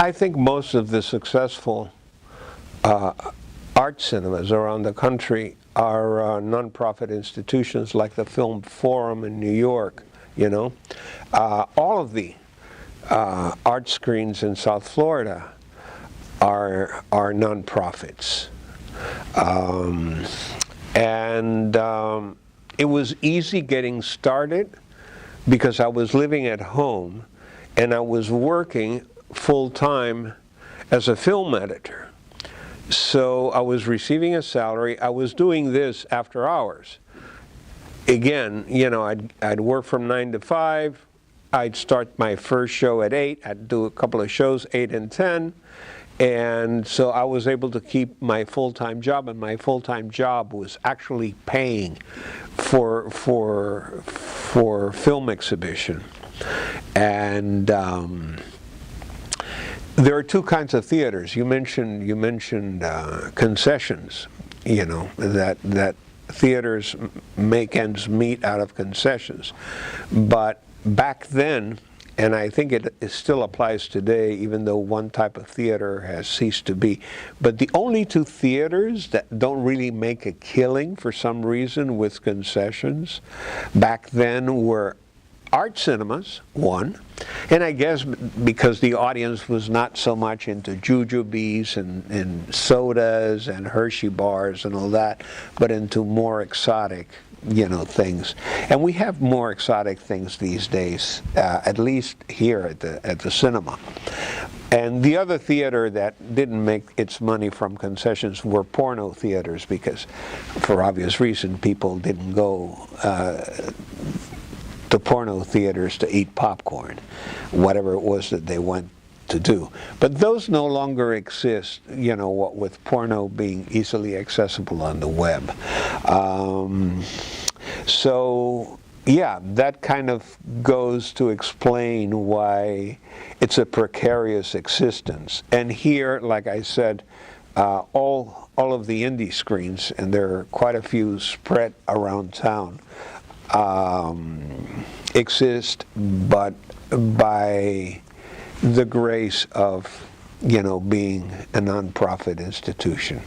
I think most of the successful art cinemas around the country are nonprofit institutions like the Film Forum in New York, you know. All of the art screens in South Florida are nonprofits. It was easy getting started because I was living at home and I was working full-time as a film editor. So I was receiving a salary. I was doing this after hours. Again, you know, I'd work from 9 to 5. I'd start my first show at 8. I'd do a couple of shows, 8 and 10. And so I was able to keep my full-time job, and my full-time job was actually paying for film exhibition. And there are two kinds of theaters. You mentioned concessions. You know, that theaters make ends meet out of concessions. But back then, and I think it still applies today, even though one type of theater has ceased to be. But the only two theaters that don't really make a killing for some reason with concessions back then were art cinemas, one, and I guess because the audience was not so much into jujubes and sodas and Hershey bars and all that, but into more exotic, you know, things. And we have more exotic things these days, at least here at the cinema. And the other theater that didn't make its money from concessions were porno theaters, because for obvious reason people didn't go to porno theaters to eat popcorn, whatever it was that they went to do. But those no longer exist, you know, what with porno being easily accessible on the web. So yeah, that kind of goes to explain why it's a precarious existence. And here, like I said, all of the indie screens, and there are quite a few spread around town, exist, but by the grace of, you know, being a nonprofit institution.